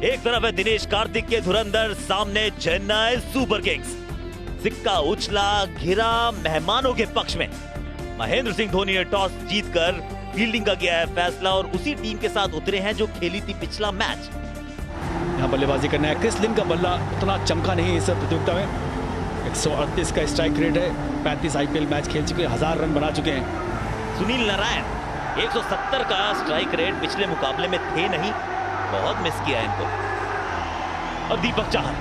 एक तरफ है दिनेश कार्तिक के धुरंधर, सामने चेन्नई सुपर किंग्स। सिक्का उछला, गिरा मेहमानों के पक्ष में। महेंद्र सिंह धोनी ने टॉस जीतकर फील्डिंग का किया है फैसला और उसी टीम के साथ उतरे हैं जो खेली थी पिछला मैच। यहाँ बल्लेबाजी करना है। क्रिस लिन का बल्ला उतना चमका नहीं इस प्रतियोगिता में। 138 का स्ट्राइक रेट है। 35 आईपीएल मैच खेल चुके, 1000 रन बना चुके हैं। सुनील नारायण 170 का स्ट्राइक रेट पिछले मुकाबले में थे नहीं, बहुत मिस किया इनको। और दीपक चाहर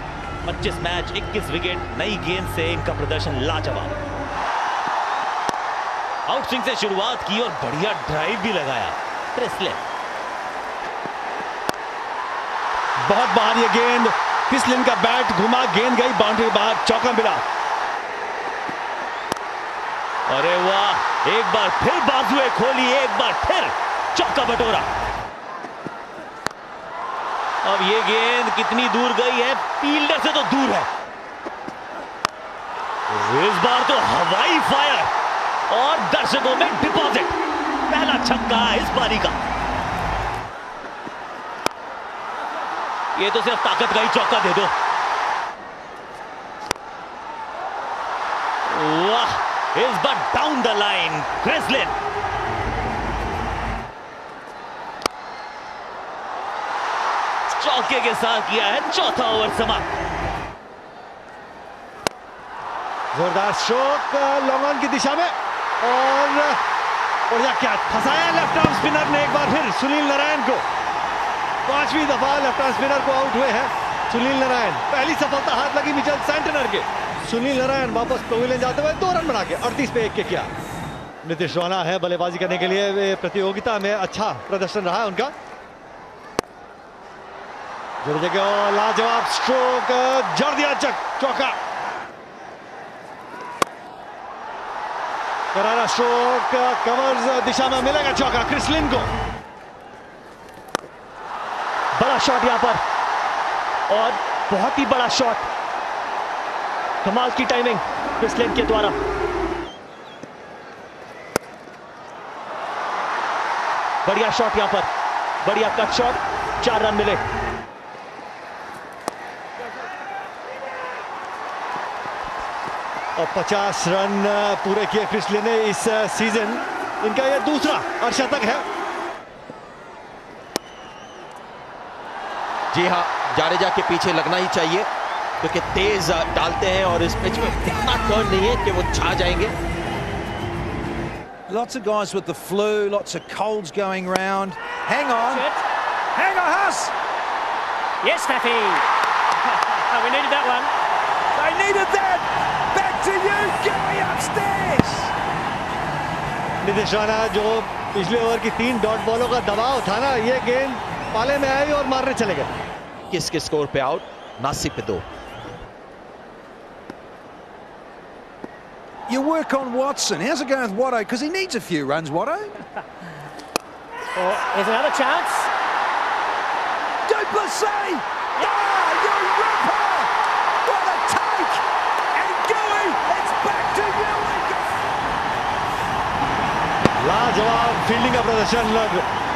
25 मैच 21 विकेट, नई गेंद से इनका प्रदर्शन लाजवाब। आउट स्विंग से शुरुआत की और बढ़िया ड्राइव भी लगाया क्रिस लिन। बहुत बाहर ये गेंद, क्रिस लिन का बैट घुमा, गेंद गई बाउंड्री बाहर, चौका मिला। अरे वाह, एक बार फिर बाजुएं खोली, एक बार फिर चौका बटोरा। अब ये गेंद कितनी दूर गई है, फील्डर से तो दूर है। इस बार तो हवाई फायर और दर्शकों में डिपॉजिट। पहला छक्का इस पारी का। ये तो सिर्फ ताकत का ही चौका दे दो। वाह, इस बार down the line Chris Lynn. चौके के साथ किया है चौथा ओवर समाप्त। जोरदार स्ट्रोक लॉन्ग ऑन की दिशा में और बढ़िया कैच, फंसाया लेफ्ट आर्म स्पिनर ने एक बार फिर सुनील नारायण को। 5वीं दफा लेफ्ट आर्म स्पिनर को आउट हुए हैं सुनील नारायण। पहली सफलता हाथ लगी मिचेल सेंटनर के। सुनील नारायण वापस पवेलियन जाते हुए 2 रन बना के 38 पे 1 के किया। नीतीश राणा है बल्लेबाजी करने के लिए प्रतियोगिता में, अच्छा प्रदर्शन रहा है उनका। लाजवाब स्ट्रोक, जड़ दिया चौका। करारा स्ट्रोक, कवर्स दिशा में मिलेगा चौका क्रिस लिन को। बड़ा शॉट यहां पर और बहुत ही बड़ा शॉट। कमाल की टाइमिंग क्रिस लिन के द्वारा। बढ़िया शॉट यहां पर, बढ़िया कट शॉट, 4 रन मिले। और 50 रन पूरे किए क्रिस लिन ने इस सीजन। इनका यह दूसरा अर्धशतक है। जी हाँ, जाडेजा के पीछे लगना ही चाहिए क्योंकि तेज डालते हैं और इस पिच में इतना टर्न नहीं है कि वो छा जाएंगे। Lots of guys with the flu, lots of colds going round. Hang on. Hang on, Huss! Yes, Snappy. We needed that one. They needed that! Back to you, going upstairs! Nitish Rana जो पिछले over की 3 dot बॉलों का दबाव था ना, ये गेंद पाले में आई और मारने चले गए। किसके स्कोर पे आउट? 89 पे 2। You work on Watson. How's it going with Watto? Because he needs a few runs, Watto. Oh, here's another chance. Duplessis! Ah, you ripper! What a take! And Gooey, it's back to you again! लाजवाब fielding का प्रदर्शन,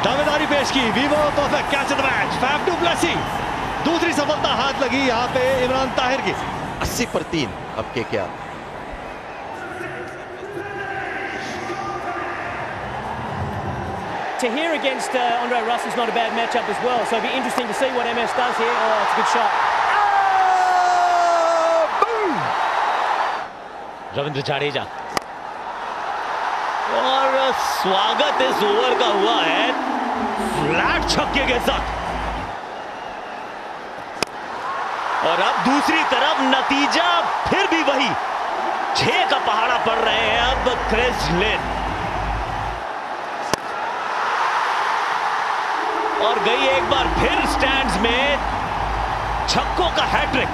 दावेदारी पेश की। Vivo perfect catch the match. Faf du Plessis दूसरी सफलता हाथ लगी यहाँ पे इमरान ताहिर की। 80 पर 3 अब KKR। Tahir against Andre Russell's not a bad matchup as well, so it'll be interesting to see what MS does here. Oh, it's a good shot. Boom! Ravindra Jadeja और स्वागत इस ओवर का हुआ है फ्लैट छक्के के साथ। और अब दूसरी तरफ नतीजा फिर भी वही, 6 का पहाड़ा पड़ रहे हैं अब क्रिस लिन। और गई एक बार फिर स्टैंड्स में छक्कों का हैट्रिक।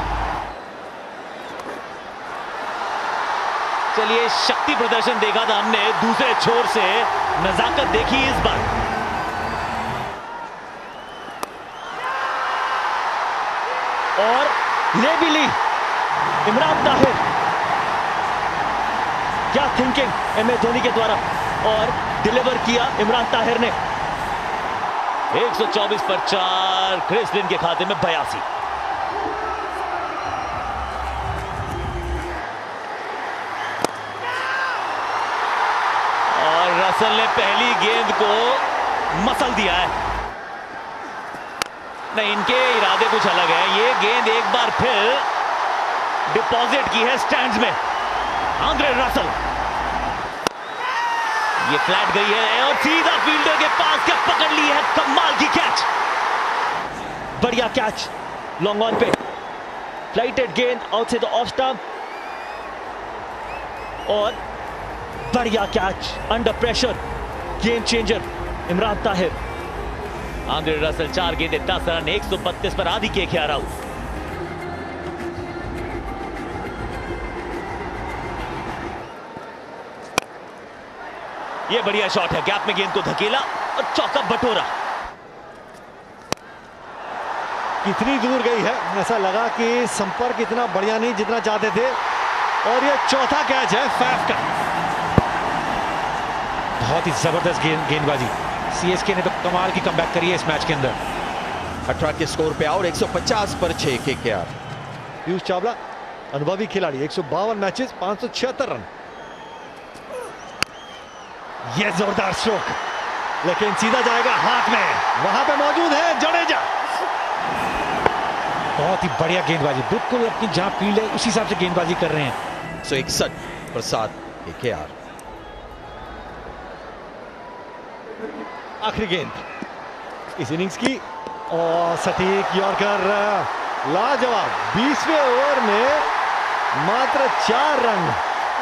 चलिए, शक्ति प्रदर्शन देखा था हमने, दूसरे छोर से नजाकत देखी इस बार। और ले भी ली इमरान ताहिर। क्या थिंकिंग MS धोनी के द्वारा, और डिलीवर किया इमरान ताहिर ने। 124 पर 4, क्रिस लिन के खाते में 82। और रसल ने पहली गेंद को मसल दिया है। नहीं, इनके इरादे कुछ अलग है। ये गेंद एक बार फिर डिपॉजिट की है स्टैंड्स में। आंद्रे रसल, ये फ्लैट गई है और सीधा फील्डर के पास क्या पकड़ ली है। कमाल की कैच, बढ़िया कैच लॉन्ग ऑन पे, फ्लाइटेड गेंद आउटसाइड द ऑफ स्टंप और बढ़िया catch under pressure, game changer Imran Tahir. Andre Russell 4 गेंदें 10 रन, 132 पर आदि KKR आउट। ये बढ़िया शॉट है, गैप में गेंद को धकेला और चौका बटोरा। कितनी दूर गई है, ऐसा लगा कि संपर्क इतना बढ़िया नहीं जितना चाहते थे। और ये चौथा कैच है फैफ का। बहुत ही जबरदस्त गेंदबाजी, CSK ने तो कमाल की कमबैक करी है इस मैच के अंदर। 18 के स्कोर पे और 150 पर 6 KKR। पीयूष चावला अनुभवी खिलाड़ी, 152 मैचेस, 576 रन। ये जोरदार स्ट्रोक, लेकिन सीधा जाएगा हाथ में। वहां पे मौजूद है जडेजा। बहुत ही बढ़िया गेंदबाजी, बिल्कुल अपनी जहां फील्ड है उसी हिसाब से गेंदबाजी कर रहे हैं। 161 पर 7 KKR। आखिरी गेंद इस इनिंग्स की और सटीक यॉर्कर, लाजवाब। 20वें ओवर में मात्र 4 रन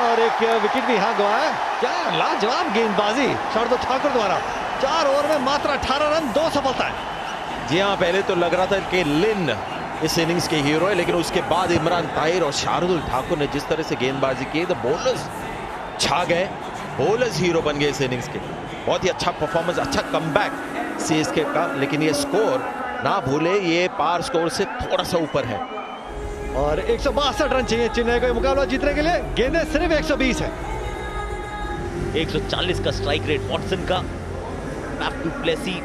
और एक विकेट भी यहां गवाया। क्या लाजवाब गेंदबाजी शार्दुल ठाकुर द्वारा। 4 ओवर में मात्र 18 रन, 2 सफलताएं। जी हां, पहले तो लग रहा था कि लिन इस इनिंग्स के हीरो है, लेकिन उसके बाद इमरान ताहिर और शार्दुल ठाकुर ने जिस तरह से गेंदबाजी की, तो बॉलर्स छा गए, बॉलर्स हीरो बन गए इस इनिंग्स के। बहुत ही अच्छा परफॉर्मेंस, अच्छा कमबैक CSK का, लेकिन ये स्कोर ना भूले, ये पार स्कोर से थोड़ा सा ऊपर है। और 162 रन चाहिए चेन्नई को मुकाबला जीतने के लिए। गेंदें सिर्फ 120 है। 140 का स्ट्राइक रेट वॉटसन का। फैफ टू प्लेसी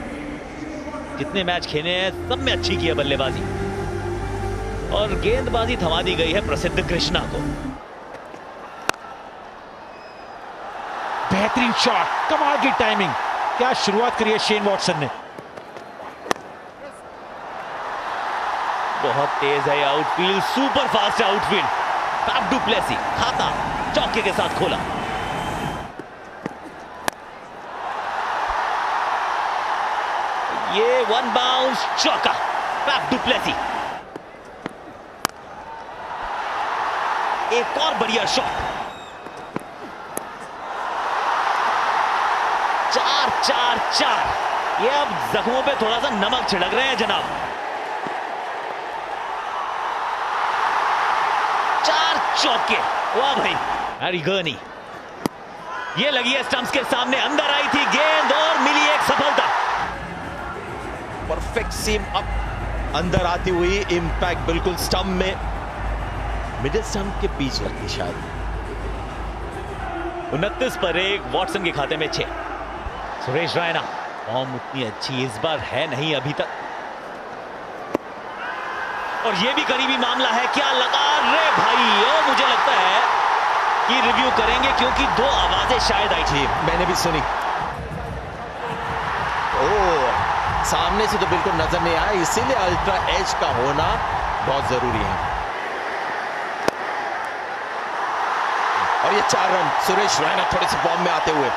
जितने मैच खेले हैं सब में अच्छी की है बल्लेबाजी, और गेंदबाजी थमा दी गई है प्रसिद्ध कृष्णा को। बेहतरीन शॉट, कमाल की टाइमिंग, क्या शुरुआत करी है शेन वॉटसन ने। बहुत तेज है outfield, super fast outfield. Faf du Plessis खाता चौके के साथ खोला। ये 1 बाउंस चौका, फैफ टू प्लेसी। एक और बढ़िया शॉट। 4-4-4। ये अब जख्मों पे थोड़ा सा नमक छिड़क रहे हैं जनाब। 4 चौके, वाह भाई। हैरी गर्नी, ये लगी है स्टंप्स के सामने, अंदर आई थी गेंद और मिली एक सफलता। परफेक्ट सीम अप, अंदर आती हुई इंपैक्ट बिल्कुल स्टंप में, मिडिल स्टंप के बीच लगती शायद। 29 पर 1, वॉटसन के खाते में 6। सुरेश रैना फॉर्म उतनी अच्छी इस बार है नहीं अभी तक, और ये भी करीबी मामला है। क्या लगा रे भाई, और मुझे लगता है कि रिव्यू करेंगे क्योंकि 2 आवाजें शायद आई थी, मैंने भी सुनी। ओह, सामने से तो बिल्कुल नजर नहीं आया, इसीलिए अल्ट्रा एज का होना बहुत जरूरी है। और ये 4 रन, सुरेश रैना थोड़े से फॉर्म में आते हुए।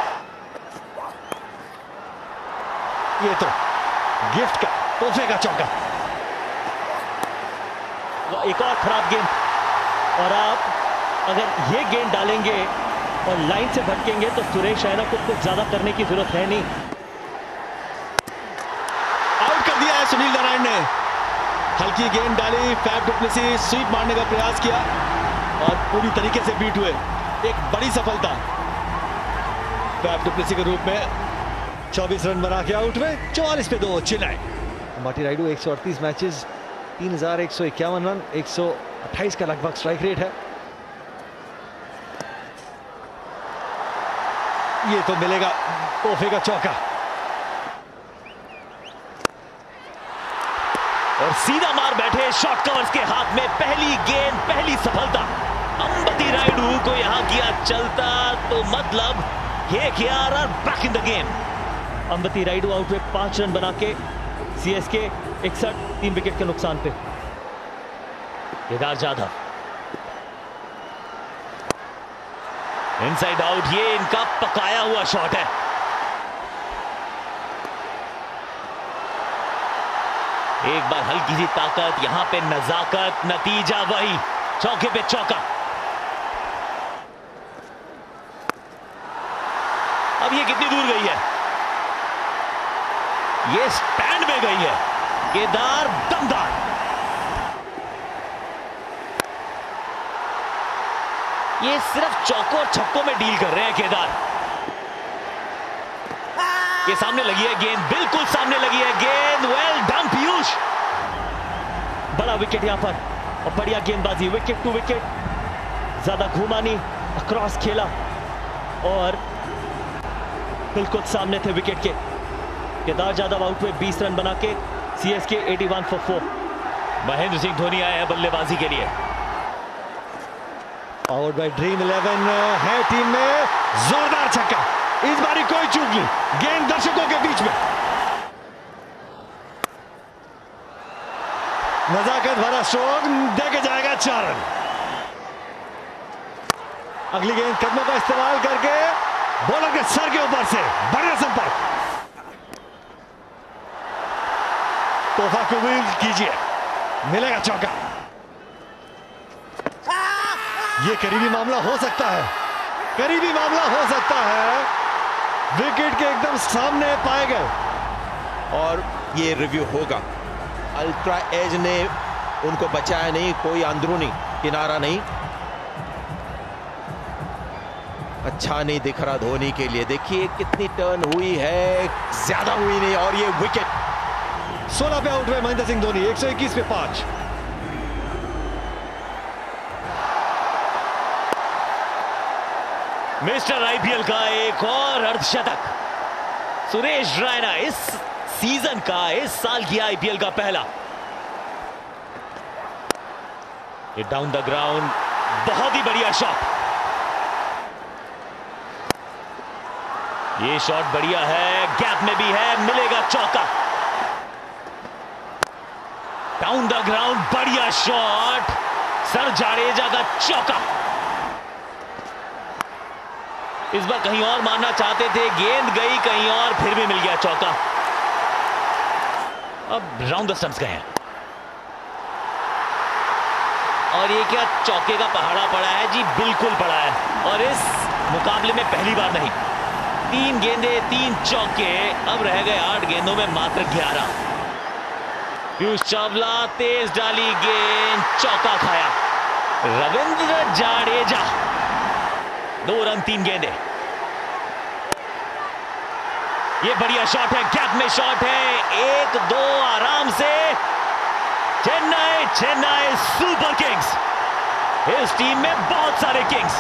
ये तो गिफ्ट का, तोहफे का चौका। एक और खराब गेंद, और आप अगर ये गेंद डालेंगे और लाइन से भटकेंगे तो सुरेश रैना को कुछ ज्यादा करने की जरूरत है नहीं। आउट कर दिया है सुनील नारायण ने। हल्की गेंद डाली, फैफ डू प्लेसी स्वीप मारने का प्रयास किया और पूरी तरीके से बीट हुए। एक बड़ी सफलता फैफ डू प्लेसी के रूप में। 24 रन बना के आउट में। 44 पे 2 चेन्नई। मार्टी राइडू 138 मैचेस, 3151 रन, 128 का लगभग स्ट्राइक रेट है। ये तो मिलेगा तोहफे का चौका। और सीधा मार बैठे शॉट कवर्स के हाथ में। पहली गेंद पहली सफलता। अंबती रायडू को यहां किया चलता तो मतलब KKR are back in the game. Ambati Rayudu out हुए 5 रन बना के CSK 61 3 विकेट के नुकसान पे। केदार जाधव इनसाइड आउट, ये इनका पकाया हुआ शॉट है। एक बार हल्की सी ताकत, यहां पे नजाकत, नतीजा वही, चौके पे चौका। अब ये कितनी दूर गई है? ये स्टैंड में गई है। केदार दमदार। ये सिर्फ चौकों और छक्कों में डील कर रहे हैं केदार। ये सामने लगी है गेंद, बिल्कुल सामने लगी है गेंद। Well done Piyush. बड़ा विकेट यहां पर और बढ़िया गेंदबाजी, विकेट टू विकेट, ज्यादा घूमा नहीं, अक्रॉस खेला और बिल्कुल सामने थे विकेट के। केदार जाधव आउट हुए 20 रन बना के CSK 81 for 4। महेंद्र सिंह धोनी आए हैं बल्लेबाजी के लिए। पावर्ड बाय ड्रीम 11 है टीम में। जोरदार छक्का, इस बारी कोई चूक नहीं, गेंद दर्शकों के बीच में। नजाकत भरा स्ट्रोक देके जाएगा 4 रन। अगली गेंद कदमों का इस्तेमाल करके बॉलर के सर के ऊपर से बढ़िया संपर्क। तोहफा कबूल कीजिए, मिलेगा चौका। ये करीबी मामला हो सकता है, करीबी मामला हो सकता है। विकेट के एकदम सामने पाए गए और ये रिव्यू होगा। अल्ट्रा एज ने उनको बचाया नहीं, कोई अंदरूनी किनारा नहीं। अच्छा नहीं दिख रहा धोनी के लिए। देखिए कितनी टर्न हुई है, ज्यादा हुई नहीं। और ये विकेट 16 पे आउट हुए महेंद्र सिंह धोनी, 121 पे 5। मिस्टर IPL का एक और अर्धशतक। सुरेश रैना इस सीजन का, इस साल की IPL का पहला। ये डाउन द ग्राउंड, बहुत ही बढ़िया शॉट। ये शॉट बढ़िया है, गैप में भी है, मिलेगा चौका। डाउन द ग्राउंड, बढ़िया शॉट, सर जाडेजा का चौका। इस बार कहीं और मारना चाहते थे, गेंद गई कहीं और, फिर भी मिल गया चौका। अब राउंड द स्टंप्स गए हैं और ये क्या चौके का पहाड़ा पड़ा है? जी बिल्कुल पड़ा है, और इस मुकाबले में पहली बार नहीं। 3 गेंदें 3 चौके, अब रह गए 8 गेंदों में मात्र 11। पीयूष चावला तेज डाली गेंद, चौका खाया रविंद्र जाडेजा। 2 रन 3 गेंदे। ये बढ़िया शॉट है, गैप में शॉट है, 1-2 आराम से। चेन्नई सुपर किंग्स, इस टीम में बहुत सारे किंग्स।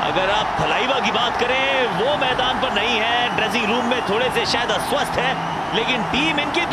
अगर आप थलाइवा की बात करें, वो मैदान पर नहीं है, ड्रेसिंग रूम में थोड़े से शायद अस्वस्थ है, लेकिन टीम इनकी